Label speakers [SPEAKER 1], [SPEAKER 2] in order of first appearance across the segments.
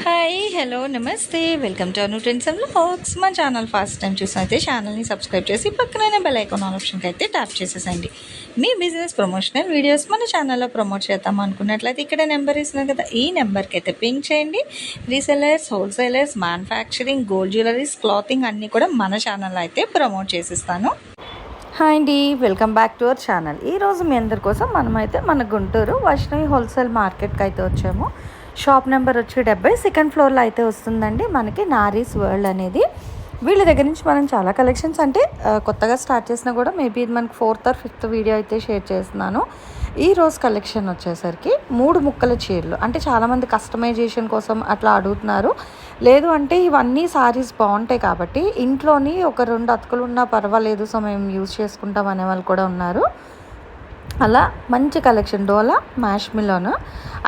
[SPEAKER 1] Hi hello నమస్తే welcome to Anu trends and vlogs. మా channel first time చూసినైతే ఛానల్ని subscribe చేసి పక్కనైన బెల్ ఐకాన్ ఆప్షన్కి అయితే ట్యాప్ చేసేసండి. మీ బిజినెస్ ప్రమోషనల్ వీడియోస్ మన ఛానల్లో ప్రమోట్ చేద్దాం అనుకున్నట్లయితే ఇక్కడ నెంబర్ ఇస్తున్నాను కదా, ఈ నెంబర్కి అయితే పింక్ చేయండి. Resellers, wholesalers, manufacturing, gold jewelleries, clothing అన్నీ కూడా మన ఛానల్లో అయితే ప్రమోట్ చేసిస్తాను. హాయ్ అండి, welcome back to our channel. ఈరోజు మీ అందరి కోసం మనమైతే మన గుంటూరు వైష్ణవి హోల్సేల్ మార్కెట్కి అయితే వచ్చాము. షాప్ నెంబర్ వచ్చి 70, సెకండ్ ఫ్లోర్లో అయితే వస్తుందండి మనకి నారీస్ వరల్డ్ అనేది. వీళ్ళ దగ్గర నుంచి మనం చాలా కలెక్షన్స్ అంటే కొత్తగా స్టార్ట్ చేసినా కూడా మేబీ ఇది మనకి 4th or 5th వీడియో అయితే షేర్ చేస్తున్నాను. ఈ రోజు కలెక్షన్ వచ్చేసరికి 3 ముక్కల చీరలు, అంటే చాలామంది కస్టమైజేషన్ కోసం అట్లా అడుగుతున్నారు. లేదు అంటే ఇవన్నీ సారీస్ బాగుంటాయి కాబట్టి ఇంట్లోని ఒక 2 అతుకులు ఉన్నా పర్వాలేదు, సో మేము యూజ్ చేసుకుంటాం అనే వాళ్ళు కూడా ఉన్నారు. అలా మంచి కలెక్షన్ డోలా మ్యాష్ మిల్లోను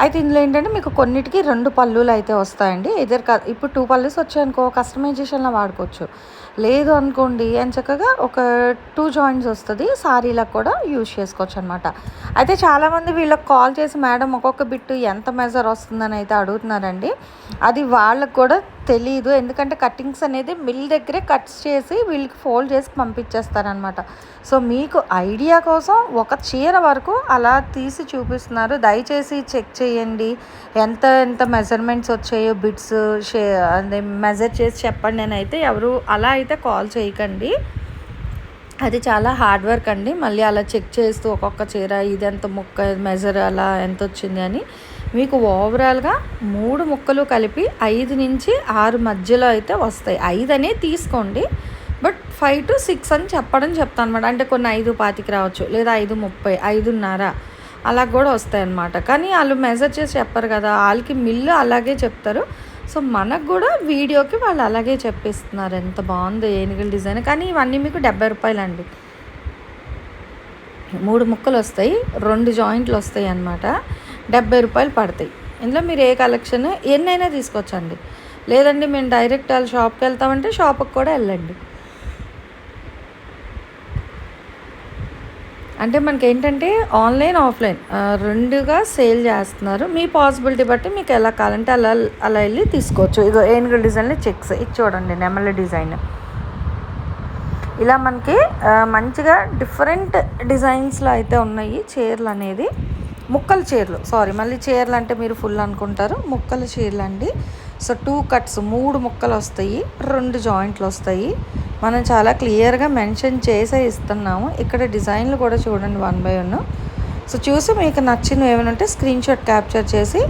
[SPEAKER 1] అయితే. ఇందులో ఏంటంటే మీకు కొన్నిటికి 2 పళ్ళులు అయితే వస్తాయండి. ఇప్పుడు 2 పళ్ళుస్ వచ్చాయనుకో కస్టమైజేషన్లో వాడుకోవచ్చు. లేదు అనుకోండి అని చక్కగా ఒక 2 జాయింట్స్ వస్తుంది, సారీలకు కూడా యూజ్ చేసుకోవచ్చు అనమాట. అయితే చాలామంది వీళ్ళకి కాల్ చేసి మేడం ఒక్కొక్క బిట్టు ఎంత మెజర్ వస్తుందని అయితే అడుగుతున్నారండి. అది వాళ్ళకు కూడా తెలీదు, ఎందుకంటే కటింగ్స్ అనేది మిల్ దగ్గరే కట్స్ చేసి వీళ్ళకి ఫోల్డ్ చేసి పంపించేస్తారనమాట. సో మీకు ఐడియా కోసం ఒక చీర వరకు అలా తీసి చూపిస్తున్నారు. దయచేసి చెక్ చేయండి ఎంత ఎంత మెజర్మెంట్స్ వచ్చాయో, బిట్స్ అదే మెజర్ చేసి చెప్పండి అని అయితే ఎవరు అలా అయితే కాల్ చేయకండి. అది చాలా హార్డ్ వర్క్ అండి. మళ్ళీ అలా చెక్ చేస్తూ ఒక్కొక్క చీర ఇదెంత ముక్క మెజర్ అలా ఎంత వచ్చింది అని. మీకు ఓవరాల్గా 3 ముక్కలు కలిపి 5 నుంచి 6 మధ్యలో అయితే వస్తాయి. 5 అనే తీసుకోండి, బట్ 5 to 6 అని చెప్తాను అనమాట. అంటే కొన్ని 5.25 రావచ్చు, లేదా 5.30, 5.5 అలా కూడా వస్తాయి అన్నమాట. కానీ వాళ్ళు మెజర్ చేసి చెప్పరు కదా, వాళ్ళకి మిల్లు అలాగే చెప్తారు. సో మనకు కూడా వీడియోకి వాళ్ళు అలాగే చెప్పిస్తున్నారు. ఎంత బాగుందో ఏనుగుల డిజైన్. కానీ ఇవన్నీ మీకు 70 రూపాయలు అండి. 3 ముక్కలు వస్తాయి, 2 జాయింట్లు వస్తాయి అన్నమాట. 70 రూపాయలు పడతాయి. ఇందులో మీరు ఏ కలెక్షన్ ఎన్నైనా తీసుకోవచ్చండి. లేదండి మేము డైరెక్ట్ వాళ్ళ షాప్కి వెళ్తామంటే షాప్కి కూడా వెళ్ళండి. అంటే మనకి ఏంటంటే ఆన్లైన్ ఆఫ్లైన్ రెండుగా సేల్ చేస్తున్నారు. మీ పాసిబిలిటీ బట్టి మీకు ఎలా కావాలంటే అలా వెళ్ళి తీసుకోవచ్చు. ఇదో ఏనుగుల డిజైన్లో చెక్స్ ఇది చూడండి, నెమలి డిజైన్. ఇలా మనకి మంచిగా డిఫరెంట్ డిజైన్స్లో అయితే ఉన్నాయి చీరలు అనేది. ముక్కల చీరలు, సారీ మళ్ళీ చీరలు అంటే మీరు ఫుల్ అనుకుంటారు, ముక్కల చీరలు అండి. సో 2 కట్స్, 3 ముక్కలు వస్తాయి, 2 జాయింట్లు వస్తాయి. మనం చాలా క్లియర్గా మెన్షన్ చేసే ఇస్తున్నాము. ఇక్కడ డిజైన్లు కూడా చూడండి 1 by 1. సో చూసి మీకు నచ్చినవి ఏమైనా ఉంటే స్క్రీన్ షాట్ క్యాప్చర్ చేసి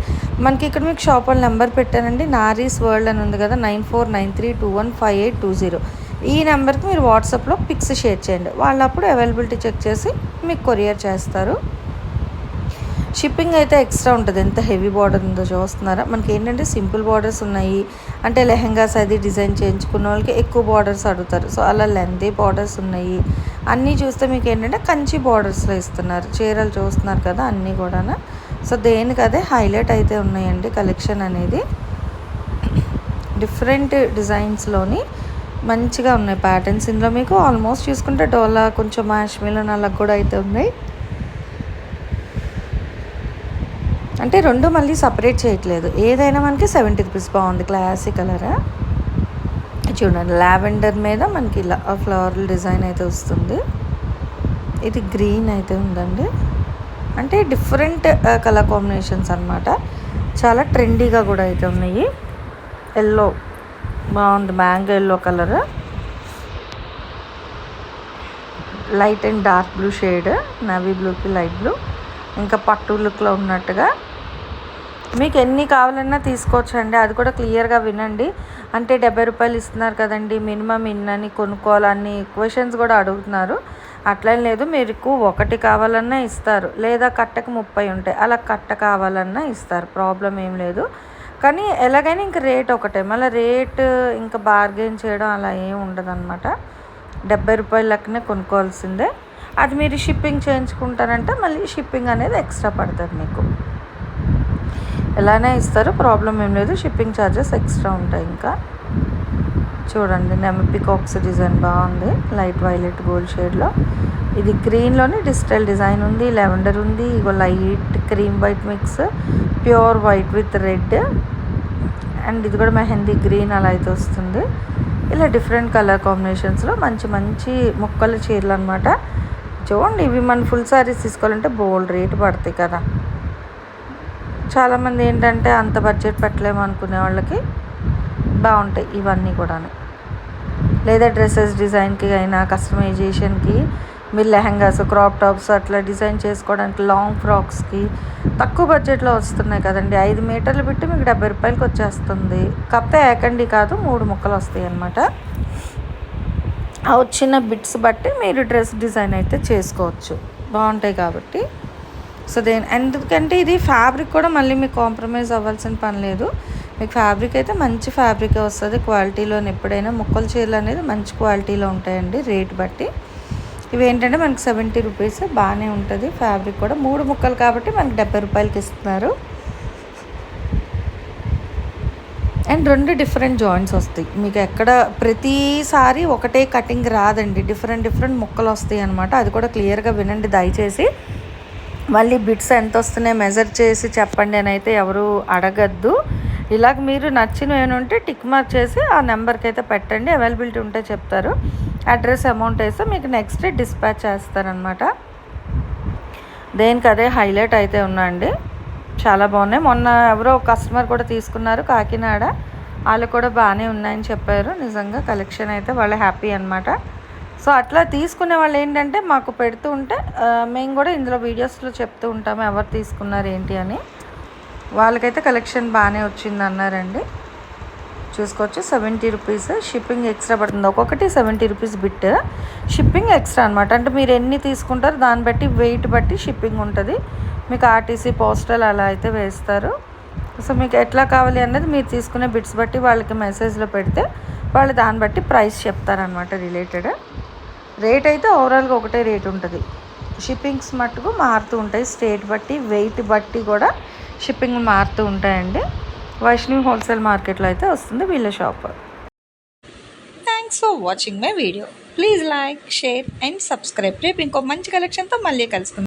[SPEAKER 1] మనకి ఇక్కడ మీకు షాప్ వాళ్ళ నెంబర్ పెట్టానండి, నారీస్ వరల్డ్ అని ఉంది కదా, 9493215820. ఈ నెంబర్కి మీరు వాట్సాప్లో పిక్స్ షేర్ చేయండి. వాళ్ళు అప్పుడు అవైలబిలిటీ చెక్ చేసి మీకు కొరియర్ చేస్తారు. షిప్పింగ్ అయితే ఎక్స్ట్రా ఉంటుంది. ఎంత హెవీ బార్డర్ ఉందో చూస్తున్నారా. మనకి ఏంటంటే సింపుల్ బార్డర్స్ ఉన్నాయి, అంటే లెహెంగాస్ అది డిజైన్ చేయించుకున్న వాళ్ళకి ఎక్కువ బార్డర్స్ అడుగుతారు. సో అలా లెంతీ బార్డర్స్ ఉన్నాయి. అన్నీ చూస్తే మీకు ఏంటంటే కంచి బార్డర్స్లో ఇస్తున్నారు. చీరలు చూస్తున్నారు కదా అన్నీ కూడా. సో దేనికి అదే హైలైట్ అయితే ఉన్నాయండి కలెక్షన్ అనేది. డిఫరెంట్ డిజైన్స్లోని మంచిగా ఉన్నాయి ప్యాటర్న్స్. ఇందులో మీకు ఆల్మోస్ట్ చూసుకుంటే డోలా, కొంచెం మ్యాష్ మిలన్ అలా కూడా అయితే ఉన్నాయి. అంటే 2 మళ్ళీ సపరేట్ చేయట్లేదు, ఏదైనా మనకి 70 రూపీస్. బాగుంది క్లాసిక్ కలర్ చూడండి. లావెండర్ మీద మనకి ఇలా ఫ్లవర్ డిజైన్ అయితే వస్తుంది. ఇది గ్రీన్ అయితే ఉందండి. అంటే డిఫరెంట్ కలర్ కాంబినేషన్స్ అన్నమాట. చాలా ట్రెండీగా కూడా అయితే ఉన్నాయి. ఎల్లో బాగుంది, mango yellow colour, light and dark blue shade, navy బ్లూకి లైట్ బ్లూ, ఇంకా పట్టు లుక్లో ఉన్నట్టుగా. మీకు ఎన్ని కావాలన్నా తీసుకోవచ్చండి. అది కూడా క్లియర్గా వినండి. అంటే 70 రూపాయలు ఇస్తున్నారు కదండి, మినిమం ఇన్నని కొనుక్కోవాలని క్వశ్చన్స్ కూడా అడుగుతున్నారు. అట్లేం లేదు, మీకు 1 కావాలన్నా ఇస్తారు, లేదా కట్టకు 30 ఉంటాయి, అలా కట్ట కావాలన్నా ఇస్తారు, ప్రాబ్లం ఏం లేదు. కానీ ఎలాగైనా ఇంక రేట్ ఒకటే, మళ్ళీ రేట్ ఇంకా బార్గెన్ చేయడం అలా ఏం ఉండదు అనమాట. 70 రూపాయల లెక్కనే కొనుక్కోవాల్సిందే. అది మీరు షిప్పింగ్ చేయించుకుంటారంటే మళ్ళీ షిప్పింగ్ అనేది ఎక్స్ట్రా పడుతుంది మీకు. ఎలానే ఇస్తారు, ప్రాబ్లం ఏం లేదు. షిప్పింగ్ ఛార్జెస్ ఎక్స్ట్రా ఉంటాయి. ఇంకా చూడండి, పికాక్స్ డిజైన్ బాగుంది, లైట్ వైలెట్ గోల్డ్ షేడ్లో. ఇది గ్రీన్లోనే డిజిటల్ డిజైన్ ఉంది, లెవెండర్ ఉంది, ఇగో light cream white mix, pure white with red, and ఇది కూడా మెహందీ గ్రీన్ అలా అయితే వస్తుంది. ఇలా డిఫరెంట్ కలర్ కాంబినేషన్స్లో మంచి మంచి ముక్కల చీరలు అనమాట. చూడండి, ఇవి మన ఫుల్ శారీస్ తీసుకోవాలంటే బోల్డ్ రేటు పడతాయి కదా. చాలామంది ఏంటంటే అంత బడ్జెట్ పెట్టలేము అనుకునే వాళ్ళకి బాగుంటాయి ఇవన్నీ కూడా. లేదా డ్రెస్సెస్ డిజైన్కి అయినా కస్టమైజేషన్కి మీరు లెహంగాస్, క్రాప్ టాప్స్ అట్లా డిజైన్ చేసుకోవడానికి, లాంగ్ ఫ్రాక్స్కి తక్కువ బడ్జెట్లో వస్తున్నాయి కదండి. 5 మీటర్లు పెట్టి మీకు 70 రూపాయలకి వచ్చేస్తుంది. కాకపోతే ఏకండి కాదు, 3 ముక్కలు వస్తాయి అన్నమాట. ఆ వచ్చిన బిట్స్ బట్టి మీరు డ్రెస్ డిజైన్ అయితే చేసుకోవచ్చు, బాగుంటాయి కాబట్టి. సో ఎందుకంటే ఇది ఫ్యాబ్రిక్ కూడా మళ్ళీ మీకు కాంప్రమైజ్ అవ్వాల్సిన పని లేదు. మీకు ఫ్యాబ్రిక్ అయితే మంచి ఫ్యాబ్రికే వస్తుంది క్వాలిటీలోని. ఎప్పుడైనా ముక్కల చీరలు అనేది మంచి క్వాలిటీలో ఉంటాయండి రేట్ బట్టి. ఇవి ఏంటంటే మనకి 70 రూపీస్ బాగానే ఉంటుంది. ఫ్యాబ్రిక్ కూడా 3 ముక్కలు కాబట్టి మనకి 70 రూపాయలకి ఇస్తున్నారు. అండ్ 2 డిఫరెంట్ జాయింట్స్ వస్తాయి మీకు. ఎక్కడ ప్రతిసారి ఒకటే కటింగ్ రాదండి, డిఫరెంట్ ముక్కలు వస్తాయి అనమాట. అది కూడా క్లియర్గా వినండి దయచేసి. మళ్ళీ బిట్స్ ఎంత వస్తున్నాయి మెజర్ చేసి చెప్పండి అని అయితే ఎవరు అడగద్దు. ఇలాగ మీరు నచ్చినవి ఏమైనా ఉంటే టిక్ మార్క్ చేసి ఆ నెంబర్కి అయితే పెట్టండి. అవైలబిలిటీ ఉంటే చెప్తారు. అడ్రస్, అమౌంట్ వేస్తే మీకు నెక్స్ట్ డే డిస్పాచ్ చేస్తారనమాట. దేనికి అదే హైలైట్ అయితే ఉన్నాయండి, చాలా బాగున్నాయి. మొన్న ఎవరో కస్టమర్ కూడా తీసుకున్నారు కాకినాడ, వాళ్ళు కూడా బాగానే ఉన్నాయని చెప్పారు. నిజంగా కలెక్షన్ అయితే వాళ్ళు హ్యాపీ అనమాట. సో అట్లా తీసుకునే వాళ్ళు ఏంటంటే మాకు పెడుతూ ఉంటే మేము కూడా ఇందులో వీడియోస్లో చెప్తూ ఉంటాము ఎవరు తీసుకున్నారు ఏంటి అని. వాళ్ళకైతే కలెక్షన్ బాగానే వచ్చింది అన్నారండి. చూసుకోవచ్చు. 70 రూపీస్ షిప్పింగ్ ఎక్స్ట్రా పడుతుంది. ఒక్కొక్కటి 70 రూపీస్ బిట్, షిప్పింగ్ ఎక్స్ట్రా అనమాట. అంటే మీరు ఎన్ని తీసుకుంటారో దాన్ని బట్టి వెయిట్ బట్టి షిప్పింగ్ ఉంటుంది. మీకు ఆర్టీసీ, పోస్టల్ అలా అయితే వేస్తారు. సో మీకు ఎట్లా కావాలి అన్నది మీరు తీసుకునే బిట్స్ బట్టి వాళ్ళకి మెసేజ్లో పెడితే వాళ్ళు దాన్ని బట్టి ప్రైస్ చెప్తారనమాట. రిలేటెడ్ రేట్ అయితే ఓవరాల్గా ఒకటే రేట్ ఉంటుంది. షిప్పింగ్స్ మట్టుకు మారుతూ ఉంటాయి, స్టేట్ బట్టి వెయిట్ బట్టి కూడా షిప్పింగ్ మారుతూ ఉంటాయండి. వైష్ణవి హోల్సేల్ మార్కెట్లో అయితే వస్తుంది వీళ్ళ shop. Thanks for watching my video. Please like, share and subscribe. రేపు ఇంకో మంచి కలెక్షన్తో మళ్ళీ కలుసుకుందాం.